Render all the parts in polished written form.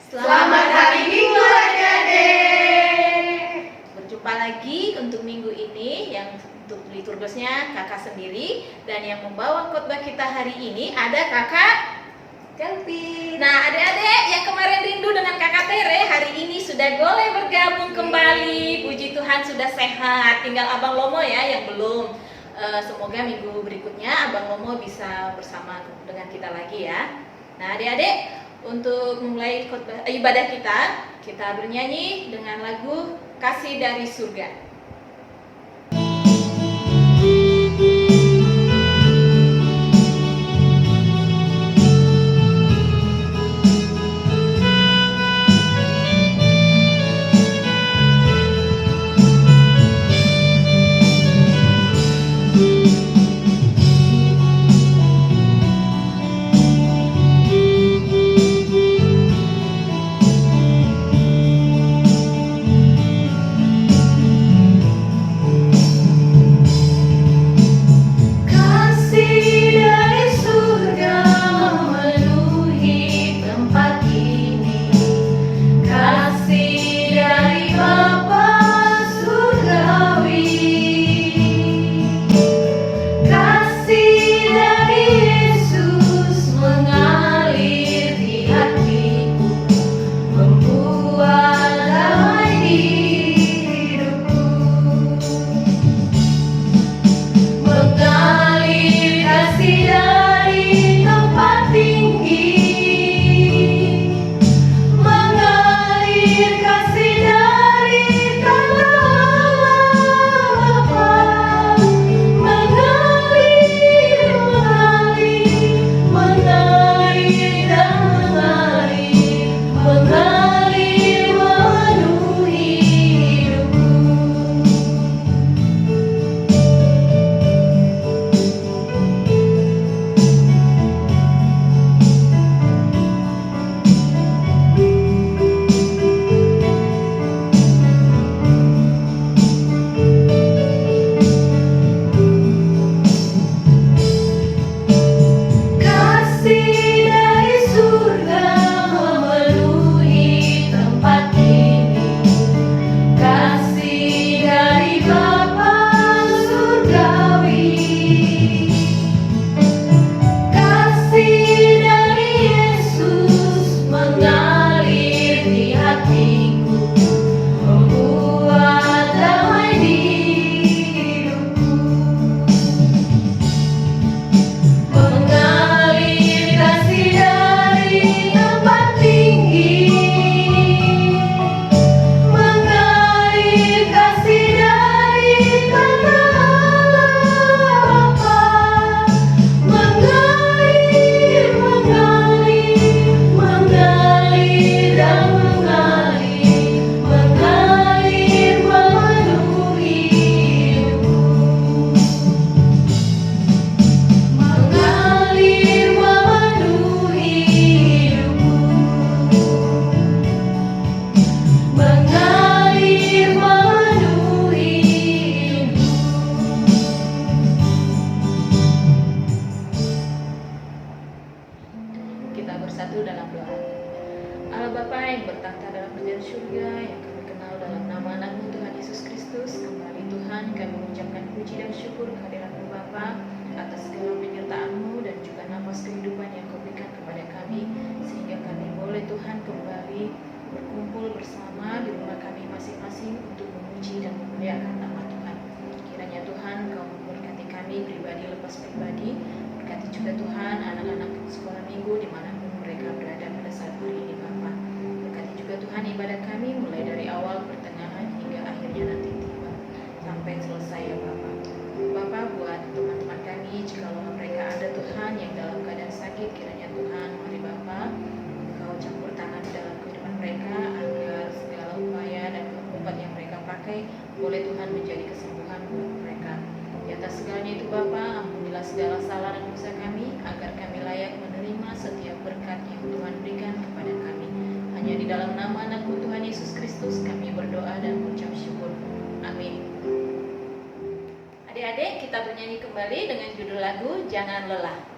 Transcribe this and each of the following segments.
Selamat hari Minggu adik-adik. Berjumpa lagi untuk minggu ini yang untuk liturgusnya kakak sendiri. Dan yang membawa khotbah kita hari ini ada kakak Kelvin. Nah adik-adik yang kemarin rindu dengan kakak Tere, hari ini sudah boleh bergabung kembali. Puji Tuhan sudah sehat, tinggal Abang Lomo ya yang belum. Semoga minggu berikutnya Abang Lomo bisa bersama dengan kita lagi ya. Nah adik-adik, untuk memulai ibadah kita bernyanyi dengan lagu Kasih dari Surga. Boleh Tuhan menjadi kesembuhan buat mereka. Di atas segalanya itu Bapa, ampunilah segala salah dan dosa kami, agar kami layak menerima setiap berkat yang Tuhan berikan kepada kami. Hanya di dalam nama Anak-Mu Tuhan Yesus Kristus kami berdoa dan mengucap syukur. Amin. Adik-adik, kita bernyanyi kembali dengan judul lagu Jangan Lelah.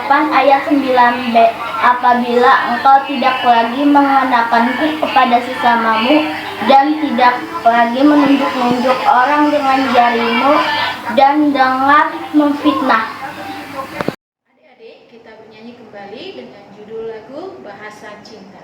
8 ayat 9b. Apabila engkau tidak lagi mengenakanku kepada sesamamu dan tidak lagi menunjuk-nunjuk orang dengan jarimu dan dengan memfitnah. Adik-adik, kita bernyanyi kembali dengan judul lagu Bahasa Cinta.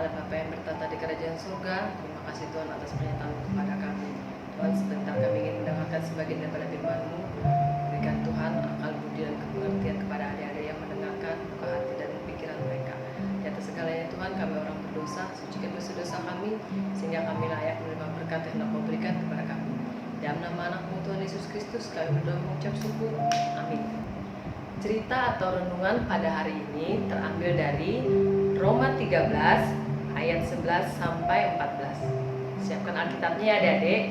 Allah Bapa yang bertata di kerajaan surga, terima kasih Tuhan atas pernyataan kepada kami. Tuhan, sebentar kami ingin mendengarkan sebagian daripada firman-Mu. Berikan Tuhan akal budi dan pengertian kepada adik-adik yang mendengarkan, buka hati dan pikiran mereka. Di atas segalanya Tuhan, kami orang berdosa, sucikan dosa-dosa kami, sehingga kami layak menerima berkat yang Engkau berikan kepada kami. Dalam nama anak-Mu Tuhan Yesus Kristus, kami berdoa mengucap syukur. Amin. Cerita atau renungan pada hari ini terambil dari Roma 13 ayat 11 sampai 14. Siapkan Alkitabnya ya adik-adik.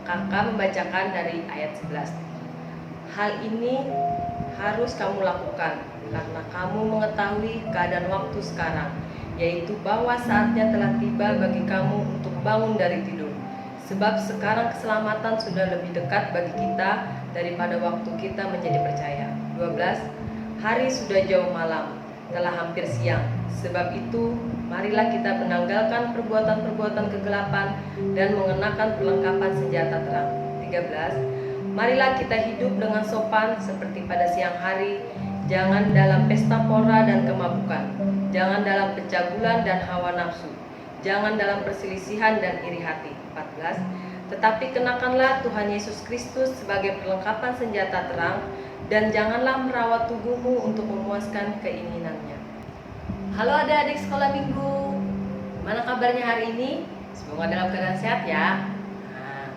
Kakak membacakan dari ayat 11. Hal ini harus kamu lakukan karena kamu mengetahui keadaan waktu sekarang, yaitu bahwa saatnya telah tiba bagi kamu untuk bangun dari tidur. Sebab sekarang keselamatan sudah lebih dekat bagi kita daripada waktu kita menjadi percaya. 12. Hari sudah jauh malam, telah hampir siang. Sebab itu, marilah kita menanggalkan perbuatan-perbuatan kegelapan dan mengenakan perlengkapan senjata terang. 13. Marilah kita hidup dengan sopan seperti pada siang hari, jangan dalam pesta pora dan kemabukan, jangan dalam pencabulan dan hawa nafsu, jangan dalam perselisihan dan iri hati. 14. Tetapi kenakanlah Tuhan Yesus Kristus sebagai perlengkapan senjata terang, dan janganlah merawat tubuhmu untuk memuaskan keinginannya. Halo adik-adik sekolah minggu, gimana kabarnya hari ini? Semoga dalam keadaan sehat ya. Nah,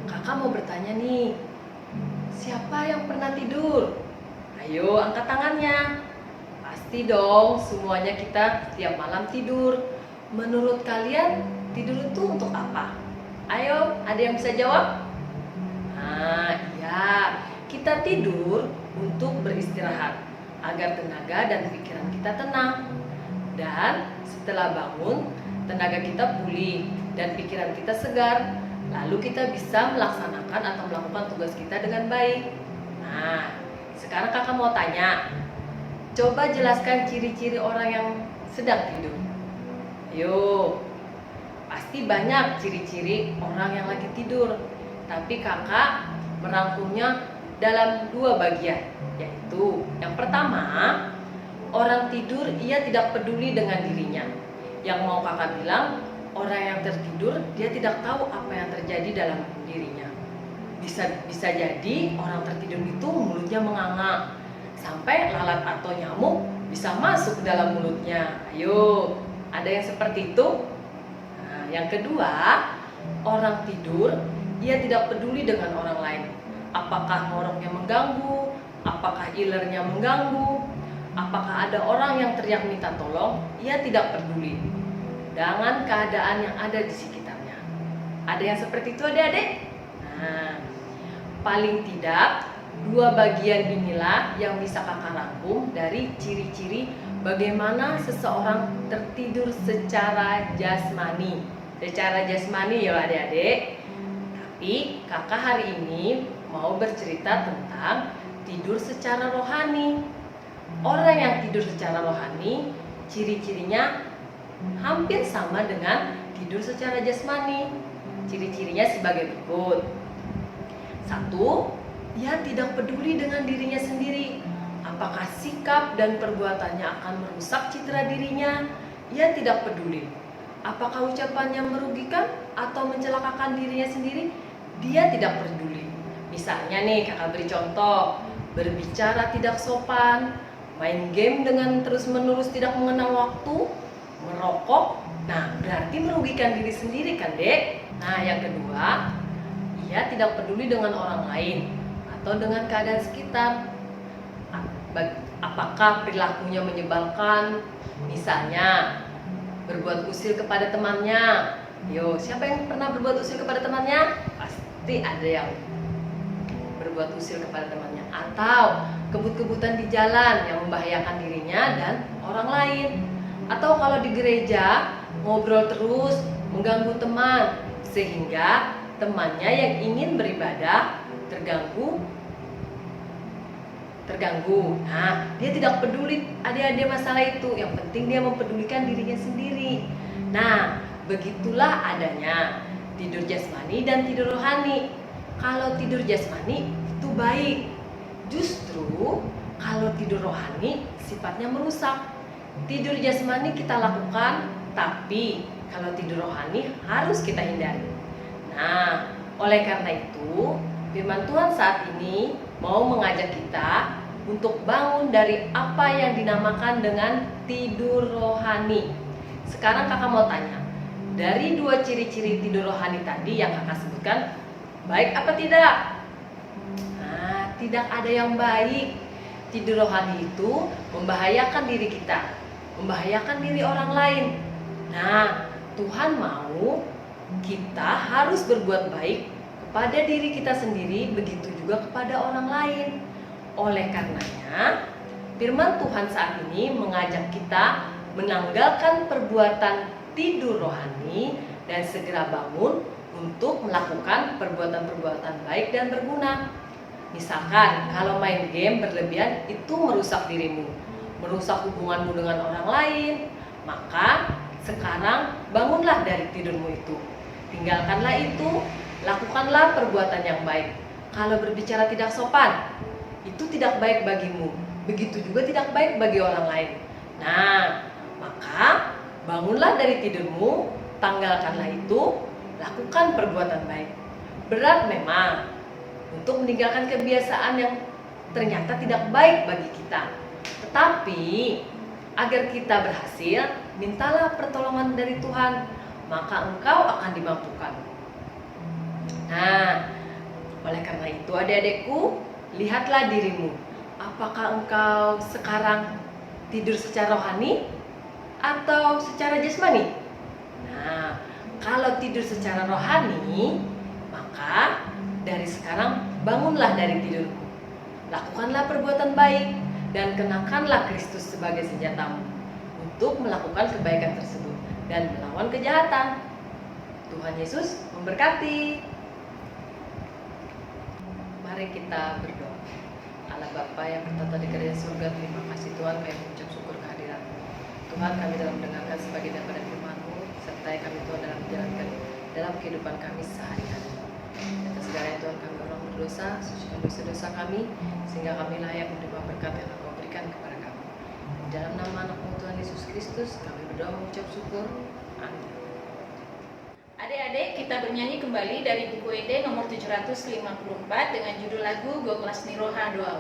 kakak mau bertanya nih, siapa yang pernah tidur? Ayo angkat tangannya. Pasti dong, semuanya kita setiap malam tidur. Menurut kalian, tidur itu untuk apa? Ayo, ada yang bisa jawab? Nah, iya, kita tidur untuk beristirahat agar tenaga dan pikiran kita tenang. Dan setelah bangun, tenaga kita pulih dan pikiran kita segar. Lalu kita bisa melaksanakan atau melakukan tugas kita dengan baik. Nah, sekarang kakak mau tanya, coba jelaskan ciri-ciri orang yang sedang tidur. Ayo, pasti banyak ciri-ciri orang yang lagi tidur. Tapi kakak merangkumnya dalam 2 bagian, yaitu yang pertama, orang tidur ia tidak peduli dengan dirinya. Yang mau kakak bilang, orang yang tertidur dia tidak tahu apa yang terjadi dalam dirinya. Bisa jadi orang tertidur itu mulutnya menganga, sampai lalat atau nyamuk bisa masuk ke dalam mulutnya. Ayo, ada yang seperti itu? Nah, yang kedua, orang tidur ia tidak peduli dengan orang lain. Apakah ngoroknya mengganggu, apakah ilernya mengganggu, apakah ada orang yang teriak minta tolong, ia tidak peduli dengan keadaan yang ada di sekitarnya. Ada yang seperti itu adik-adik? Nah, paling tidak 2 bagian inilah yang bisa kakak rangkum dari ciri-ciri bagaimana seseorang tertidur secara jasmani. Secara jasmani ya adik-adik. Tapi kakak hari ini mau bercerita tentang tidur secara rohani. Orang yang tidur secara rohani, ciri-cirinya hampir sama dengan tidur secara jasmani. Ciri-cirinya sebagai berikut. 1, ia tidak peduli dengan dirinya sendiri. Apakah sikap dan perbuatannya akan merusak citra dirinya? Ia tidak peduli. Apakah ucapannya merugikan atau mencelakakan dirinya sendiri? Dia tidak peduli. Misalnya nih, kakak beri contoh, berbicara tidak sopan, main game dengan terus-menerus tidak mengenal waktu, merokok. Nah, berarti merugikan diri sendiri kan, Dek? Nah, yang kedua, ia tidak peduli dengan orang lain atau dengan keadaan sekitar. Apakah perilakunya menyebalkan? Misalnya, berbuat usil kepada temannya. Yo, siapa yang pernah berbuat usil kepada temannya? Pasti ada yang berbuat usil kepada temannya. Atau kebut-kebutan di jalan yang membahayakan dirinya dan orang lain. Atau kalau di gereja, ngobrol terus, mengganggu teman, sehingga temannya yang ingin beribadah terganggu. Nah, dia tidak peduli adik-adik masalah itu. Yang penting dia mempedulikan dirinya sendiri. Nah, begitulah adanya tidur jasmani dan tidur rohani. Kalau tidur jasmani itu baik. Justru kalau tidur rohani sifatnya merusak. Tidur jasmani kita lakukan, tapi kalau tidur rohani harus kita hindari. Nah, oleh karena itu, firman Tuhan saat ini mau mengajak kita untuk bangun dari apa yang dinamakan dengan tidur rohani. Sekarang kakak mau tanya, dari 2 ciri-ciri tidur rohani tadi yang kakak sebutkan, baik apa tidak? Nah, tidak ada yang baik. Tidur rohani itu membahayakan diri kita, membahayakan diri orang lain. Nah, Tuhan mau kita harus berbuat baik kepada diri kita sendiri, begitu juga kepada orang lain. Oleh karenanya, firman Tuhan saat ini mengajak kita menanggalkan perbuatan tidur rohani dan segera bangun untuk melakukan perbuatan-perbuatan baik dan berguna. Misalkan, kalau main game berlebihan itu merusak dirimu. merusak hubunganmu dengan orang lain, maka sekarang bangunlah dari tidurmu itu. Tinggalkanlah itu, lakukanlah perbuatan yang baik. Kalau berbicara tidak sopan, itu tidak baik bagimu. Begitu juga tidak baik bagi orang lain. Nah, maka bangunlah dari tidurmu, tanggalkanlah itu, lakukan perbuatan baik. Berat memang untuk meninggalkan kebiasaan yang ternyata tidak baik bagi kita. Tetapi agar kita berhasil, mintalah pertolongan dari Tuhan, maka engkau akan dimampukan. Nah, oleh karena itu adik-adikku, lihatlah dirimu. Apakah engkau sekarang tidur secara rohani atau secara jasmani? Nah, kalau tidur secara rohani, maka dari sekarang bangunlah dari tidurmu. Lakukanlah perbuatan baik dan kenakanlah Kristus sebagai senjatamu untuk melakukan kebaikan tersebut dan melawan kejahatan. Tuhan Yesus memberkati. Mari kita berdoa. Allah Bapa yang bertata di kerajaan surga, terima kasih Tuhan, kami mengucap syukur kehadiran-Mu. Tuhan, kami dalam mendengarkan sebagian daripada firman-Mu, sertai kami Tuhan dalam menjalankan dalam kehidupan kami sehari-hari. Atas segalanya Tuhan, kami orang berdosa, sucikan dosa-dosa kami, sehingga kami layak menerima berkat yang Engkau berikan kepada kami. Dalam nama anak-Mu Tuhan Yesus Kristus, kami berdoa mengucap syukur. Amin. Adik-adik, kita bernyanyi kembali dari buku ED nomor 754 dengan judul lagu Goklas Niroha Doau.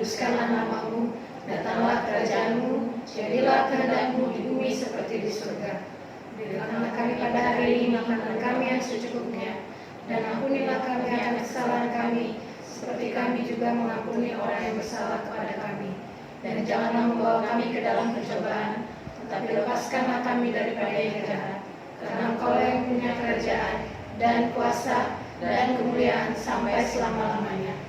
dikuduskanlah namamu, datanglah kerajaan-Mu, jadilah kehendak-Mu di bumi seperti di surga. Berikanlah kami pada hari ini makanan kami yang secukupnya, dan ampunilah kami akan kesalahan kami, seperti kami juga mengampuni orang yang bersalah kepada kami. Dan janganlah membawa kami ke dalam pencobaan, tetapi lepaskanlah kami daripada yang jahat. Karena Engkau yang punya kerajaan, dan kuasa, dan kemuliaan sampai selama-lamanya.